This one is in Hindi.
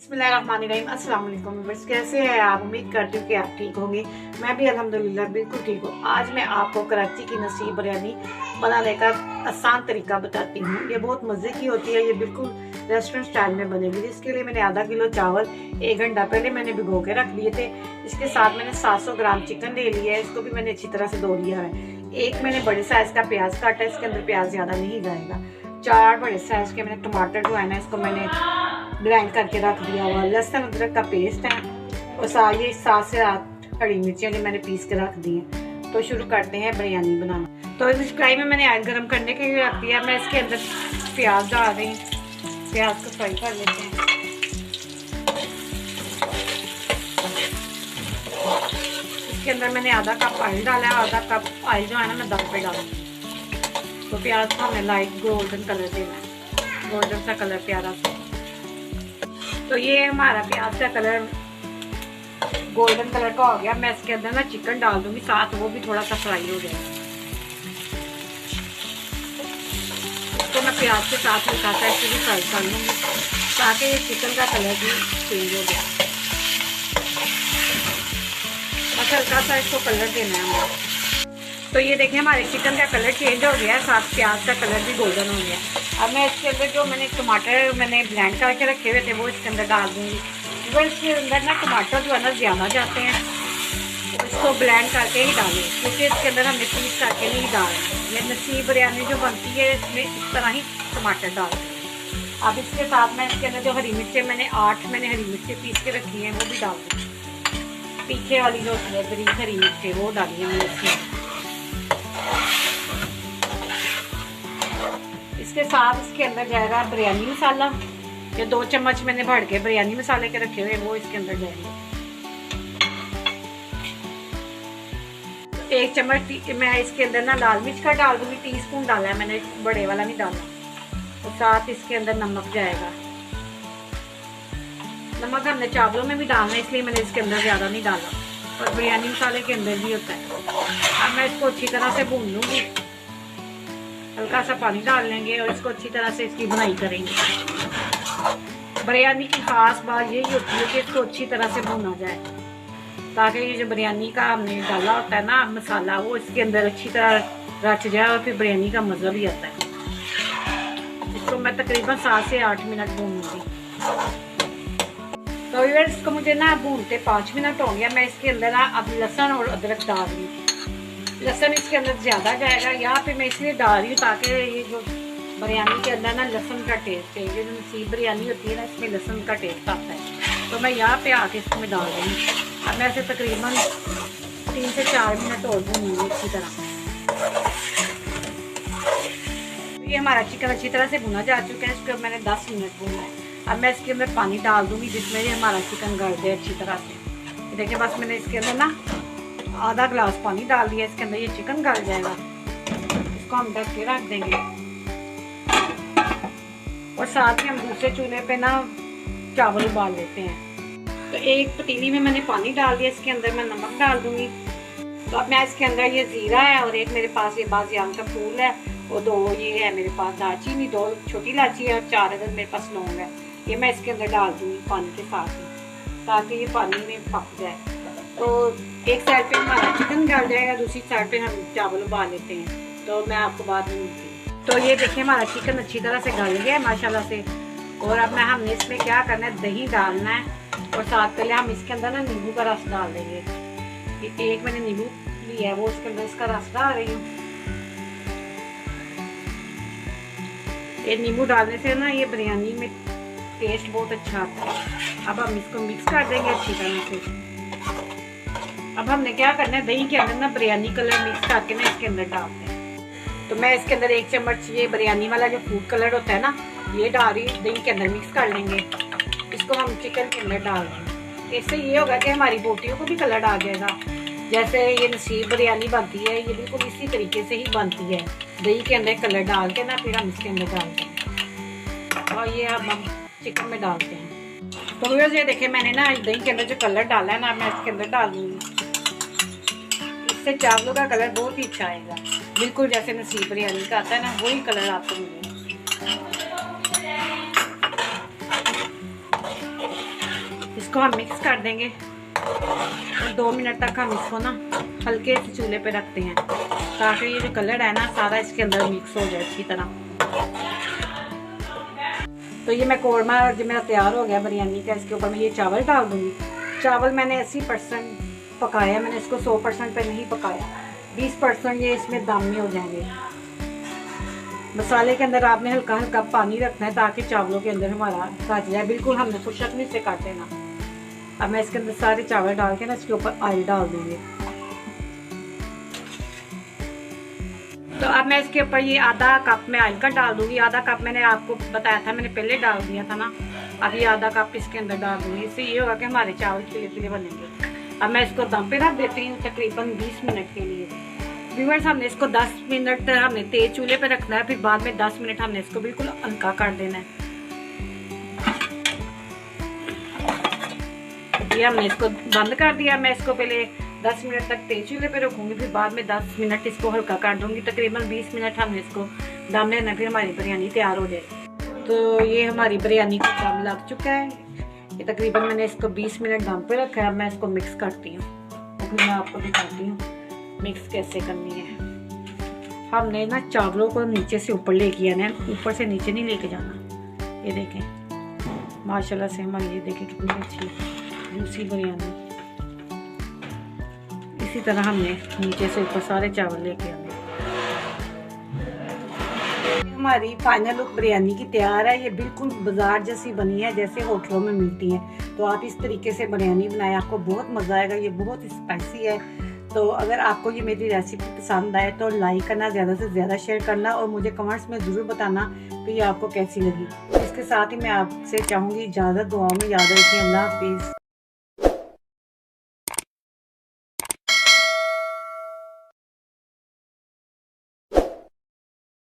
बिस्मिल्लाहिर्रहमानिर्रहीम। अस्सलाम वालेकुम व्यूअर्स, कैसे हैं आप? उम्मीद करती हूँ कि आप ठीक होंगे। मैं भी अल्हम्दुलिल्लाह बिल्कुल ठीक हूँ। आज मैं आपको कराची की नसीब बिरयानी बनाने का आसान तरीका बताती हूँ। ये बहुत मज़े की होती है। ये बिल्कुल रेस्टोरेंट स्टाइल में बनेगी। जिसके लिए मैंने आधा किलो चावल 1 घंटा पहले मैंने भिगो के रख लिए थे। इसके साथ मैंने 700 ग्राम चिकन ले लिया है। इसको भी मैंने अच्छी तरह से धो लिया है। एक मैंने बड़े साइज का प्याज काटा है। इसके अंदर प्याज ज़्यादा नहीं जाएगा। 4 बड़े साइज के मैंने टमाटर जो है ना, इसको मैंने ग्राइंड करके रख दिया हुआ। लहसुन अदरक का पेस्ट है और ये 7 से 8 हरी मिर्चियाँ जो मैंने पीस के रख दी हैं। तो शुरू करते हैं बिरयानी बनाना। तो इस कढ़ाई में मैंने ऑयल गरम करने के लिए रख दिया। मैं इसके अंदर प्याज डाल रही हूँ। प्याज को फ्राई कर लेते हैं। इसके अंदर मैंने आधा कप ऑयल डाला है। आधा कप ऑयल जो है ना, मैं दाल पे डालूंगी। तो प्याज को हमें लाइट गोल्डन कलर देना है, गोल्डन सा कलर प्यारा सा। तो ये हमारा प्याज का कलर गोल्डन कलर का हो गया। मैं इसके अंदर ना चिकन डाल दूंगी साथ, वो भी थोड़ा सा फ्राई हो जाएगा। इसको मैं प्याज के साथ हल्का सा इसे भी फ्राई कर लूँगी ताकि ये चिकन का कलर भी चेंज हो गया। बस हल्का सा इसको कलर देना है हमें। तो ये देखिए हमारे चिकन का कलर चेंज हो गया है, साथ प्याज का कलर भी गोल्डन हो गया। अब मैं इसके अंदर जो मैंने टमाटर मैंने ब्लेंड करके रखे हुए थे वो इसके अंदर डाल दूँगी। अगर इसके अंदर ना टमाटर जो है ना ज़्यादा जाते हैं, तो इसको ब्लेंड करके ही डालें, क्योंकि इसके अंदर हमने पीस करके नहीं डालें। ये नसीब बिरयानी जो बनती है इसमें इस तरह ही टमाटर डालें। अब इसके साथ मैं इसके अंदर जो हरी मिर्चें मैंने 8 हरी मिर्चें पीस के रखी हैं वो भी डाल दूँ। पीछे वाली जो बरीक हरी मिर्चें वो डाली हैं मैंने इसमें। इसके साथ इसके अंदर जाएगा बिरयानी मसाला। ये 2 चम्मच मैंने भर के बिरयानी मसाले के रखे हुए वो इसके अंदर जाएंगे। 1 चम्मच मैं इसके अंदर ना लाल मिर्च का डाल दूंगी। टीस्पून डाला है मैंने, बड़े वाला नहीं डाला। और साथ इसके अंदर नमक जाएगा। नमक हमने चावलों में भी डालना है, इसलिए मैंने इसके अंदर ज़्यादा नहीं डाला। और बिरयानी मसाले के अंदर भी होता है। अब मैं इसको अच्छी तरह से भून लूँगी। हल्का सा पानी डाल लेंगे और इसको अच्छी तरह से इसकी बुनाई करेंगे। बिरयानी की खास बात यही होती है कि इसको अच्छी तरह से भुना जाए, ताकि ये जो बिरयानी का हमने डाला होता है ना मसाला, वो इसके अंदर अच्छी तरह रच जाए और फिर बिरयानी का मज़ा भी आता है। इसको मैं तकरीबन 7 से 8 मिनट भूनूंगी। तो इसको मुझे ना भूनते 5 मिनट हो गया। मैं इसके अंदर ना अब लहसुन और अदरक डाल रही हूँ। लहसुन इसके अंदर ज़्यादा जाएगा। यहाँ पे मैं इसलिए डाल रही हूँ ताकि ये जो बिरयानी के अंदर ना लहसुन का टेस्ट है। ये जो नसीब बिरयानी होती है ना, इसमें लहसुन का टेस्ट आता है। तो मैं यहाँ पे आके इसमें डाल रही हूँ। अब मैं इसे तकरीबन 3 से 4 मिनट और भूनूंगी अच्छी तरह। ये हमारा चिकन अच्छी तरह से भुना जा चुका है। इसको मैंने 10 मिनट भूना है। अब मैं इसके अंदर पानी डाल दूँगी जिसमें ये हमारा चिकन गल जाए अच्छी तरह से। देखिए बस मैंने इसके अंदर ना आधा गिलास पानी डाल दिया। इसके अंदर ये चिकन गल जाएगा। इसको हम ढक के रख देंगे। और साथ में हम दूसरे चूल्हे पे ना चावल उबाल लेते हैं। तो एक पतीली में मैंने पानी डाल दिया। इसके अंदर मैं नमक डाल दूंगी। तो अब मैं इसके अंदर ये ज़ीरा है और एक मेरे पास ये बाज़ियान का फूल है और 2 ये है मेरे पास दालचीनी, 2 छोटी इलायची है और 4 अदर मेरे पास लौंग है। ये मैं इसके अंदर डाल दूँगी पानी के साथ ही, ताकि ये पानी में पक जाए। तो एक साइड पे हमारा चिकन गल जाएगा, दूसरी साइड पे हम चावल उबाल लेते हैं। तो मैं आपको बाद में मिलती हूँ। तो ये देखिए हमारा चिकन अच्छी तरह से गल गया है माशाल्लाह से। और अब हमने इसमें क्या करना है, दही डालना है। और साथ पहले हम इसके अंदर ना नींबू का रस डाल देंगे। एक मैंने नींबू लिया है, वो इसके अंदर इसका रस डाल रही हूँ। ये नींबू डालने से ना ये बिरयानी में टेस्ट बहुत अच्छा आता है। अब हम इसको मिक्स कर देंगे अच्छी तरह से। अब हमने क्या करना है, दही के अंदर ना बिरयानी कलर मिक्स करके ना इसके अंदर डालते हैं। तो मैं इसके अंदर 1 चम्मच ये बिरयानी वाला जो फूड कलर होता है ना, ये डाल रही हूँ। दही के अंदर मिक्स कर लेंगे। इसको हम चिकन के अंदर डाल देंगे। इससे ये होगा कि हमारी बोटियों को भी कलर आ जाएगा। जैसे ये नसीब बिरयानी बनती है, ये बिल्कुल इसी तरीके से ही बनती है। दही के अंदर कलर डाल के ना फिर हम इसके अंदर डालते हैं और ये अब हम चिकन में डालते हैं। तो ये देखिए मैंने ना दही के अंदर जो कलर डाला है ना, मैं इसके अंदर डाल दूँगी। इससे चावलों का कलर बहुत ही अच्छा आएगा, बिल्कुल जैसे नसीब बिरयानी का आता है ना, वही कलर आपको मिलेगा। इसको हम मिक्स कर देंगे और 2 मिनट तक हम इसको ना हल्के से चूल्हे पे रखते हैं ताकि ये जो कलर है ना सारा इसके अंदर मिक्स हो जाए अच्छी तरह। तो ये मैं कौरमा जो मेरा तैयार हो गया बिरयानी का, इसके ऊपर मैं ये चावल डाल दूँगी। चावल मैंने 80% पकाया, मैंने इसको 100% पे नहीं पकाया, 20% ये इसमें दम में हो जाएंगे। मसाले के अंदर आपने हल्का हल्का पानी रखना है ताकि चावलों के अंदर हमारा कट जाए, बिल्कुल हमने फुर्सत से काट देना। अब मैं इसके अंदर सारे चावल डाल के ना इसके ऊपर ऑयल डाल दूँगी। तो अब मैं इसके ऊपर ये आधा कप में ऑयल का डाल दूँगी। आधा कप मैंने आपको बताया था, मैंने पहले डाल दिया था ना। अब ये आधा कप इसके अंदर डाल दूँगी। इससे ये होगा कि हमारे चावल खिले खिले बनेंगे। अब मैं इसको दम पे रख देती हूँ तकरीबन 20 मिनट के लिए। व्यूअर्स, हमने इसको 10 मिनट हमने तेज चूल्हे पे रखना है, फिर बाद में 10 मिनट हमने इसको बिल्कुल हल्का कर देना है। ये हमने इसको बंद कर दिया। मैं इसको पहले 10 मिनट तक तेज चूल्हे पे रखूँगी, फिर बाद में 10 मिनट इसको हल्का कर दूँगी। तकरीबन 20 मिनट हमने इसको दम लेना, फिर हमारी बिरयानी तैयार हो जाएगी। तो ये हमारी बिरयानी को दम लग चुका है। ये तकरीबन मैंने इसको 20 मिनट दम पे रखा है। अब मैं इसको मिक्स करती हूँ, तो फिर मैं आपको दिखाती हूँ मिक्स कैसे करनी है। हमने ना चावलों को नीचे से ऊपर लेके आना है, ऊपर से नीचे नहीं लेके जाना। ये देखें माशाल्लाह से हमारी, ये देखें कितनी अच्छी जूसी बिरयानी। इसी तरह हमने नीचे से ऊपर सारे चावल लेके आने। हमारी फाइनल लुक बिरयानी की तैयार है। ये बिल्कुल बाजार जैसी बनी है, जैसे होटलों में मिलती है। तो आप इस तरीके से बिरयानी बनाएं, आपको बहुत मज़ा आएगा। ये बहुत स्पाइसी है। तो अगर आपको ये मेरी रेसिपी पसंद आए तो लाइक करना, ज़्यादा से ज़्यादा शेयर करना और मुझे कमेंट्स में ज़रूर बताना कि ये आपको कैसी लगी। इसके साथ ही मैं आपसे चाहूँगी इजाज़त, दुआओं में याद रखिए। अल्लाह हाफिज़।